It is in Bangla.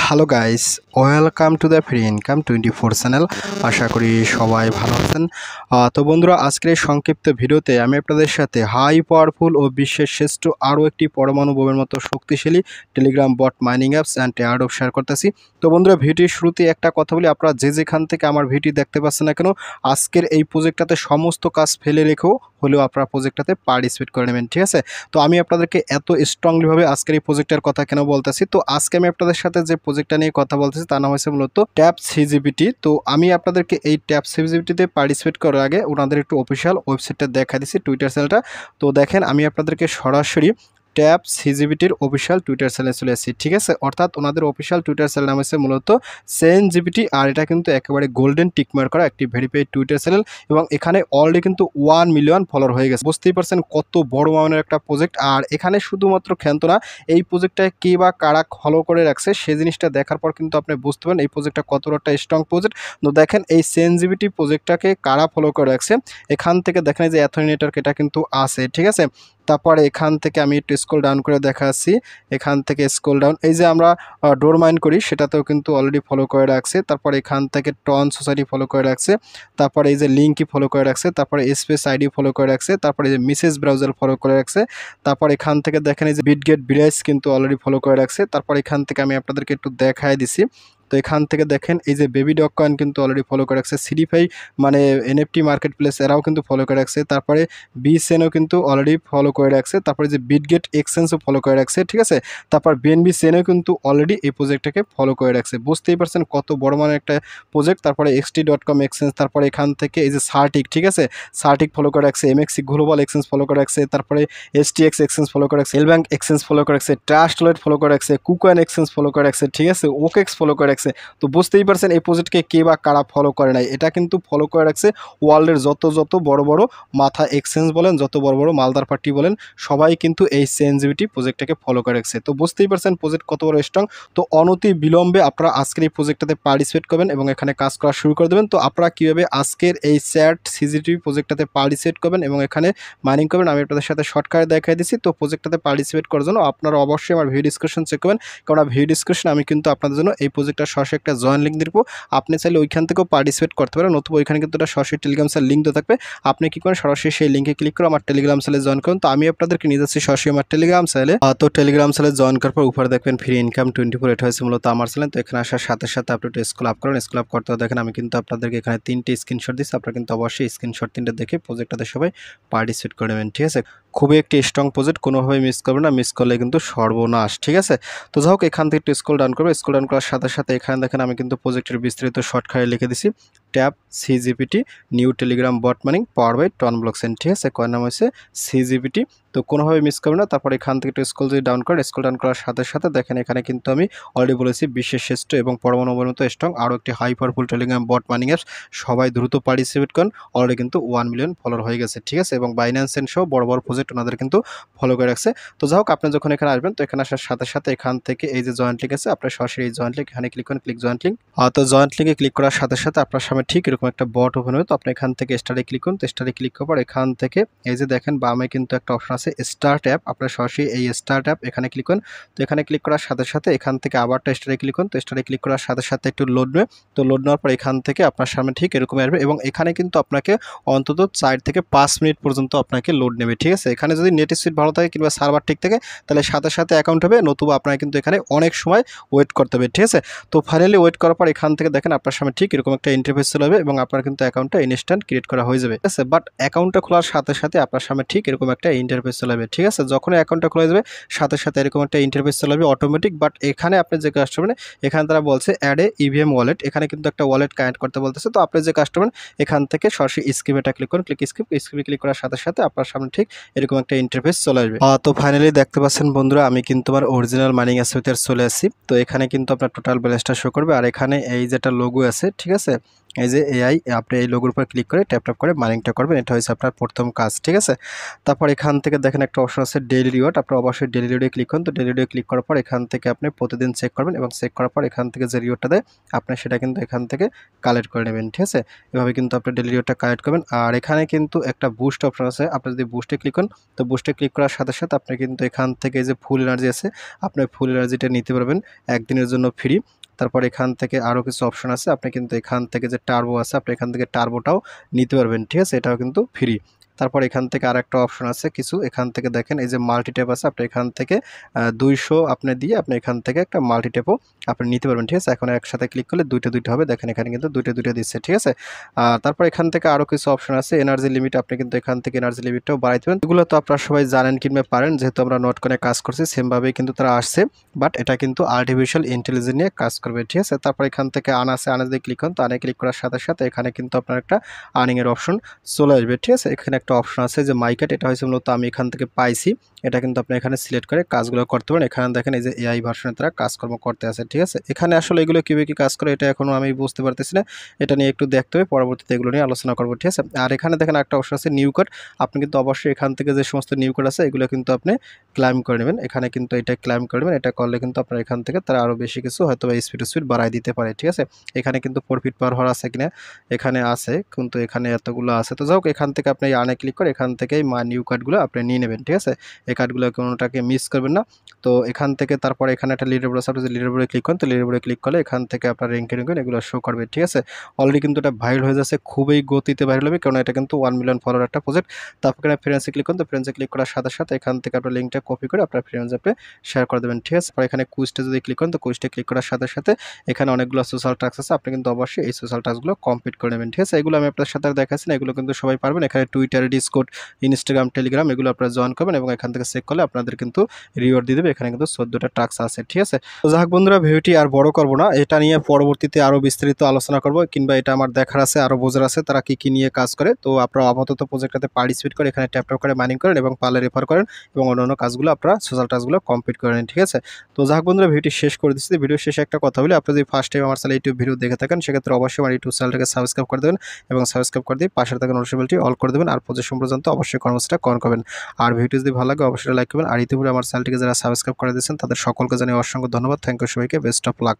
Hello guys, welcome to the free income 24 channel. আশা করি সবাই ভালো আছেন। তো বন্ধুরা, আজকের এই সংক্ষিপ্ত ভিডিওতে আমি আপনাদের সাথে হাই পাওয়ারফুল ও বিশ্বের শ্রেষ্ঠ আরও একটি পরমাণু বোমের মতো শক্তিশালী Telegram bot mining apps and airdrop share করতেছি। তো বন্ধুরা, ভিডিওর শুরুতে একটা কথা বলি, আপনারা যেখান থেকে আমার ভিডিও দেখতে পাচ্ছেন না কেন, আজকের এই প্রজেক্টটাতে সমস্ত কাজ ফেলে রেখেও হলেও আপনারা প্রজেক্টটাতে পার্টিসিপেট করে নেবেন, ঠিক আছে। তো আমি আপনাদেরকে এত স্ট্রংলিভাবে আজকের এই প্রজেক্টের কথা কেন বলতেছি, তো আজকে আমি আপনাদের সাথে যে প্রজেক্টটা নিয়ে কথা বলতেছি তার নাম হচ্ছে মূলত ট্যাপ সিজিবিটি। তো আমি আপনাদেরকে এই ট্যাপ সিজিবিটিতে পার্টিসিপেট করার আগে ওনাদের একটু অফিসিয়াল ওয়েবসাইটটা দেখা দিচ্ছি, টুইটার চ্যানেলটা। তো দেখেন, আমি আপনাদেরকে সরাসরি ট্যাপ সিজিবিটির অফিসিয়াল টুইটার চ্যানেলে চলে আসছি, ঠিক আছে। অর্থাৎ ওনাদের অফিসিয়াল টুইটার চ্যানেল নাম হচ্ছে মূলত সেনজিবিটি, আর এটা কিন্তু একেবারে গোল্ডেন টিকমার্ক করা একটি ভেরিফাইড টুইটার চ্যানেল, এবং এখানে অলরেডি কিন্তু 1 মিলিয়ন ফলোয়ার হয়ে গেছে। বুঝতেই পারছেন কত বড় মানের একটা প্রজেক্ট। আর এখানে শুধুমাত্র ক্ষান্ত না, এই প্রজেক্টটায় কে বা কারা ফলো করে রাখছে সে জিনিসটা দেখার পর কিন্তু আপনি বুঝতে পারেন এই প্রজেক্টটা কতটা একটা স্ট্রং প্রজেক্ট। তো দেখেন, এই সেনজিবিটি প্রজেক্টটাকে কারা ফলো করে রাখছে, এখান থেকে দেখেন যে অ্যাথনি নেটওয়ার্ক এটা কিন্তু আছে, ঠিক আছে। তারপরে এখান থেকে আমি একটু স্ক্রল ডাউন করে দেখাচ্ছি, এখান থেকে স্ক্রল ডাউন, এই যে আমরা ডোর মাইন করি সেটাতেও কিন্তু অলরেডি ফলো করে রাখছে। তারপর এখান থেকে টন সোসাইটি ফলো করে রাখছে, তারপরে এই যে লিঙ্কই ফলো করে রাখছে, তারপরে স্পেস আইডি ফলো করে রাখছে, তারপরে এই যে মেসেজ ব্রাউজার ফলো করে রাখছে। তারপর এখান থেকে দেখেন এই যে বিটগেট ব্রাইস কিন্তু অলরেডি ফলো করে রাখছে। তারপর এখান থেকে আমি আপনাদেরকে একটু দেখায় দিছি। তো এখান থেকে দেখেন এই যে বেবি ডগ কয়েন কিন্তু অলরেডি ফলো করে রাখছে, সিডিফাই মানে এনএফটি মার্কেট প্লেস এরাও কিন্তু ফলো করে রাখছে, তারপরে বিসেনও কিন্তু অলরেডি ফলো করে রাখছে, তারপরে যে বিটগেট এক্সচেঞ্জও ফলো করে রাখছে, ঠিক আছে। তারপর বিএনবি সেনও কিন্তু অলরেডি এই প্রজেক্টটাকে ফলো করে রাখছে। বুঝতেই পারছেন কত বড় মানের একটা প্রজেক্ট। তারপরে XT.com এক্সচেঞ্জ, তারপরে এখান থেকে এই যে সার্টিক, ঠিক আছে, সার্টিক ফলো করে রাখছে, এমএক্সি গ্লোবাল এক্সচেঞ্জ ফলো করে রাখছে, তারপরে STX এক্সচেঞ্জ ফলো করে রাখছে, এলব্যাঙ্ক এক্সচেঞ্জ ফলো করে রাখছে, ট্রাস্ট ওয়ালেট ফলো করে রাখছে, কুকয়েন এক্সচেঞ্জ ফলো করে রাখছে, ঠিক আছে, ওকেক্স ফলো করে রাখছে। তো বুঝতেই পারছেন এই প্রজেক্টকে কে বা কারা ফলো করে নাই, এটা কিন্তু ফলো করে রাখছে ওয়ার্ল্ডের যত বড় বড় মাথা এক্সচেঞ্জ বলেন, যত বড় বড় মালদার পার্টি বলেন, সবাই কিন্তু এই সেনজিবিটি প্রজেক্টটাকে ফলো করে রাখছে। তো বুঝতেই পারছেন প্রজেক্ট কত বড় স্ট্রং। তো অনতি বিলম্বে আপনারা আজকের এই প্রজেক্টটাতে পার্টিসিপেট করবেন এবং এখানে কাজ করা শুরু করে দেবেন। তো আপনারা কীভাবে আজকের এই স্যাট সিজিটিভি প্রজেক্টটাতে পার্টিসিপেট করবেন এবং এখানে মাইনিং করবেন আমি আপনাদের সাথে শর্টকাটে দেখাই দিচ্ছি। তো প্রজেক্টটাতে পার্টিসিপেট করার জন্য আপনারা অবশ্যই আমার ভিডিও ডিসক্রিপশন চেক করবেন, কারণ ভিডিও ডিসক্রিপশন আমি কিন্তু আপনাদের জন্য এই প্রজেক্টটা সরাসরি একটা জয়েন লিঙ্ক দিব। আপনি চাইলে ওইখান থেকেও পার্টিসিপেট করতে পারেন, নতুবা ওইখানে কিন্তু একটা সরাসরি টেলিগ্রাম চ্যানেল লিঙ্ক দেওয়া থাকবে। আপনি কি করেন, সরাসরি সেই লিঙ্কে ক্লিক করে আমার টেলিগ্রাম চ্যানেলে জয়েন করুন। তো আমি আপনাদেরকে নিয়ে যাচ্ছি সরাসরি আমার টেলিগ্রাম চ্যানেলে। তো টেলিগ্রাম চ্যানেলে জয়েন করার পর উপরে দেখবেন ফ্রি ইনকাম 24, এটা হয়েছে মূলত আমার চ্যানেল। তো এখানে আসার সাথে সাথে আপনি একটু স্ক্রল আপ করেন, স্ক্রল আপ করতে দেখেন আমি কিন্তু আপনাদেরকে এখানে 3টে স্ক্রিনশট দিচ্ছি। আপনারা কিন্তু অবশ্যই স্ক্রিনশট 3টে দেখে প্রজেক্টটাতে সবাই পার্টিসিপেট করে নেবেন, ঠিক আছে। খুবই একটি স্ট্রং প্রজেক্ট, কোনোভাবে মিস করবে না, মিস করলে কিন্তু সর্বনাশ, ঠিক আছে। তো যাই হোক, এখান থেকে একটু স্ক্রল ডাউন করবে, স্ক্রল ডাউন করার সাথে সাথে এখানে দেখেন আমি কিন্তু প্রজেক্টের বিস্তারিত শর্টকাটে লিখে দিছি, tap CGPT new Telegram bot mining power by TON blockchain, ঠিক আছে। কয়ের নাম হচ্ছে সিজিপিটি। তো কোনোভাবে মিস করবে না। তারপর এখান থেকে একটু স্ক্রল যদি ডাউন করেন, স্ক্রল ডাউন করার সাথে সাথে দেখেন এখানে কিন্তু আমি অলরেডি বলেছি বিশ্বের শ্রেষ্ঠ এবং পরমাণুর মতো স্ট্রং আরও একটি high powerful Telegram bot mining apps, সবাই দ্রুত পার্টিসিপেট করেন। অলরেডি কিন্তু 1 মিলিয়ন ফলোয়ার হয়ে গেছে, ঠিক আছে, এবং বাইন্যান্স এন্ড সহ বড় বড় প্রজেক্ট ওনাদের কিন্তু ফলো করে রাখছে। তো যাই হোক, আপনি যখন এখানে আসবেন, তো এখানে আসার সাথে সাথে এখান থেকে এই যে জয়েন্ট লিঙ্ক আছে, আপনার সরাসরি এই জয়েন্ট লিঙ্ক এখানে ক্লিক করেন, ক্লিক জয়েন্ট লিঙ্ক। তো জয়েন্ট লিঙ্কে ক্লিক করার সাথে সাথে আপনার সামনে ঠিক এরকম একটা বট ওপেন হবে। তো আপনি এখান থেকে স্টারে ক্লিক করুন। তো স্টারে ক্লিক করার পর এখান থেকে এই যে দেখেন বামে কিন্তু একটা অপশন আছে স্টার্ট অ্যাপ, আপনার সরাসরি এই স্টার্ট অ্যাপ এখানে ক্লিক করুন। তো এখানে ক্লিক করার সাথে সাথে এখান থেকে আবার স্টারে ক্লিক করুন। তো স্টারে ক্লিক করার সাথে সাথে একটু লোড নেবে। তো লোড নেওয়ার পর এখান থেকে আপনার সামনে ঠিক এরকম আসবে, এবং এখানে কিন্তু আপনাকে অন্তত 4 থেকে 5 মিনিট পর্যন্ত আপনাকে লোড নেবে, ঠিক আছে। এখানে যদি নেট স্পিড ভালো থাকে কিংবা সার্ভার ঠিক থাকে তাহলে সাথে সাথে অ্যাকাউন্ট হবে, নতুবা আপনাকে কিন্তু এখানে অনেক সময় ওয়েট করতে হবে, ঠিক আছে। তো ফাইনালি ওয়েট করার পর এখান থেকে দেখেন আপনার সামনে ঠিক এরকম একটা ইন্টারফেস চলে যাবে এবং আপনার কিন্তু অ্যাকাউন্টটা ইনস্ট্যান্ট ক্রিয়েট করা হয়ে যাবে, ঠিক আছে। বাট অ্যাকাউন্টটা খোলার সাথে সাথে আপনার সামনে ঠিক এরকম একটা ইন্টারফেস চলে যাবে, ঠিক আছে। যখন অ্যাকাউন্টটা খোলা যাবে সাথে সাথে এরকম একটা ইন্টারফেস চলে যাবে অটোমেটিক। বাট এখানে আপনি যে কাজ করবেন, এখানে তারা বলছে অ্যাড এ ইভিএম ওয়ালেট, এখানে কিন্তু একটা ওয়ালেট কানেক্ট করতে বলতেছে। তো আপনি যে কাজ করবেন এখান থেকে সরাসরি স্ক্রিপ্টটা ক্লিক করুন, স্ক্রিপ্টে ক্লিক করার সাথে সাথে আপনার সামনে ঠিক এরকম একটা ইন্টারফেস চলে আসবে। তো ফাইনালি দেখতে পাচ্ছেন বন্ধুরা, আমি কিন্তু আমার অরিজিনাল মাইনিং অ্যাসেটে চলে আসছি। তো এখানে কিন্তু আপনার টোটাল ব্যালেন্সটা শো করবে, আর এখানে এই যেটা লোগো আছে, ঠিক আছে, এই যে এআই আপনি এই লোগোর উপর ক্লিক করে ট্যাপ করে মাইনিংটা করবেন। এটা হচ্ছে আপনার প্রথম কাজ, ঠিক আছে। তারপর এখান থেকে দেখেন একটা অপশন আছে ডেইলি রিওয়ার্ড, আপনি অবশ্যই ডেইলি রিওয়ার্ডে ক্লিক করুন। তো ডেইলি রিওয়ার্ডে ক্লিক করার পর এখান থেকে আপনি প্রতিদিন চেক করবেন এবং চেক করার পর এখান থেকে যে রিওয়ার্ডটা দেয় আপনি সেটা কিন্তু এখান থেকে কালেক্ট করে নেবেন, ঠিক আছে। এভাবে কিন্তু আপনি ডেইলি রিওয়ার্ডটা কালেক্ট করবেন। আর এখানে কিন্তু একটা বুস্ট অপশন আছে, আপনি যদি বুস্টে ক্লিক করেন তো বুস্টে ক্লিক করার সাথে সাথে আপনি কিন্তু এখান থেকে যে ফুল এনার্জি আছে আপনি ফুল এনার্জিটা নিতে পারবেন একদিনের জন্য ফ্রি। তারপর এখান থেকে আরও কিছু অপশন আছে, আপনি কিন্তু এখান থেকে যে টার্বো আছে আপনি এখান থেকে টার্বোটাও নিতে পারবেন, ঠিক আছে, এটাও কিন্তু ফ্রি। তারপর এখান থেকে আরেকটা অপশন আছে কিছু, এখান থেকে দেখেন এই যে মাল্টি ট্যাপ আছে, আপনি এখান থেকে 200 আপনি দিয়ে আপনি এখান থেকে একটা মাল্টি ট্যাপও আপনি নিতে পারবেন, ঠিক আছে। এখন একসাথে ক্লিক করলে দুইটা হবে, দেখেন এখানে কিন্তু দুইটা দিচ্ছে, ঠিক আছে। তারপর এখান থেকে আরও কিছু অপশন আছে, এনার্জি লিমিট, আপনি কিন্তু এখান থেকে এনার্জি লিমিটটাও বাড়াই দেবেন। এগুলো তো আপনারা সবাই জানেন কিংবা পারেন, যেহেতু আমরা নোট করে কাজ করছি সেমভাবেই কিন্তু তারা আসছে, বাট এটা কিন্তু আর্টিফিশিয়াল ইন্টেলিজেন্স নিয়ে কাজ করবে, ঠিক আছে। তারপর এখান থেকে আনা যদি ক্লিক করেন তো আনে ক্লিক করার সাথে সাথে এখানে কিন্তু আপনার একটা আর্নিংয়ের অপশন চলে আসবে, ঠিক আছে। এখানে একটা অপশন আছে যে মাইকেট, এটা হয়েছে মূলত আমি এখান থেকে পাইছি, এটা কিন্তু আপনি এখানে সিলেক্ট করে কাজগুলো করতে পারেন। এখানে দেখেন এই যে এআই ভার্সনে তারা কাজকর্ম করতে আছে, ঠিক আছে। এখানে আসলে এগুলো কীভাবে কী কাজ করে এটা এখনও আমি বুঝতে পারতেছি না, এটা নিয়ে একটু দেখতে হবে, পরবর্তীতে এগুলো নিয়ে আলোচনা করবো, ঠিক আছে। আর এখানে দেখেন একটা অপশন আছে নিউ কোড, আপনি কিন্তু অবশ্যই এখান থেকে যে সমস্ত নিউ কোড আছে এগুলো কিন্তু আপনি ক্লাইম করে নেবেন, এখানে কিন্তু এটা ক্লাইম করে নেবেন। এটা করলে কিন্তু আপনার এখান থেকে তারা আরও বেশি কিছু হয়তো স্পিড বাড়াই দিতে পারে, ঠিক আছে। এখানে কিন্তু প্রফিট পার হওয়ার আছে কিনা এখানে আছে, কিন্তু এখানে এতগুলো আছে। তো যাই হোক, এখান থেকে আপনি আনে ক্লিক করে এখান থেকেই নিউ কার্ডগুলো আপনি নিয়ে নেবেন, ঠিক আছে। এই কার্ডগুলো কোনোটাকে মিস করবেন না। তো এখান থেকে তারপরে এখানে একটা লিডার বোর্ড আছে, আপনি যদি লিডার বোর্ডে ক্লিক করেন তো লিডার বোর্ডে ক্লিক করলে এখান থেকে আপনার র্যাঙ্কিং এগুলো শো করবে, ঠিক আছে। অলরেডি কিন্তু এটা ভাইরাল হয়ে যাচ্ছে, খুবই গতিতে ভাইরাল হবে, কারণ এটা কিন্তু 1 মিলিয়ন ফলোয়ার একটা প্রজেক্ট। তারপর এখানে ফ্রেন্ডসে ক্লিক করুন, তো ফ্রেন্ডসে ক্লিক করার সাথে সাথে এখান থেকে আপনার লিঙ্কটা কপি করে আপনার ফ্রেন্ডস আপনি শেয়ার করে দেবেন, ঠিক আছে। আর এখানে কুইজটা যদি ক্লিক করেন তো কুইজটা ক্লিক করার সাথে সাথে এখানে অনেকগুলো সোশ্যাল টাস্ক আছে, আপনি কিন্তু অবশ্যই এই সোশ্যাল টাস্কগুলো কমপ্লিট করে নেবেন, ঠিক আছে। এগুলো আমি আপনার সাথে দেখাচ্ছি না, এগুলো কিন্তু সবাই পারবেন। এখানে টুইটার, ডিসকর্ড, ইনস্টাগ্রাম, টেলিগ্রাম এগুলো আপনারা জয়েন করবেন এবং এখান থেকে চেক করলে আপনাদের কিন্তু রিওয়ার্ড দিয়ে দেবে। এখানে কিন্তু 14টা টাস্ক আছে, ঠিক আছে। তো যাক বন্ধুরা, ভিডিওটি আর বড় করব না, এটা নিয়ে পরবর্তীতে আরও বিস্তারিত আলোচনা করব, কিংবা এটা আমার দেখার আছে, আরও বোঝার আছে তারা কি নিয়ে কাজ করে। তো আপনারা আপাতত প্রজেক্টটাতে পার্টিসিপেট করে এখানে ট্যাপ করে মাইনিং করেন এবং পারলে রেফার করেন এবং অন্যান্য কাজগুলো আপনারা সোশ্যাল টাস্কগুলো কমপ্লিট করেন, ঠিক আছে। তো যাক বন্ধুরা, ভিডিওটি শেষ করে দিচ্ছি। ভিডিও শেষে একটা কথা বলি, আপনি যদি ফার্স্ট টাইম আমার চ্যানেল ইউটিউব ভিডিও দেখে থাকেন সেক্ষেত্রে অবশ্যই আমার ইউটিউব চ্যানেলটাকে সাবস্ক্রাইব করে দেবেন এবং সাবস্ক্রাইব করে দিয়ে পাশে থাকা নোটিফিকেশনটি অল করে দেবেন। আর পজিশন পর্যন্ত অবশ্যই কর্মসূচিটা করবেন। আর ভিডিও যদি ভালো লাগে অবশ্যই লাইক করবেন। আর ইতিপূর্বে আমার চ্যানেলটিকে যারা সাবস্ক্রাইব করে দিয়েছেন তাদের সকলকে জানিয়ে অসংখ্য ধন্যবাদ। থ্যাংক ইউ সবাইকে, বেস্ট অফ লাক।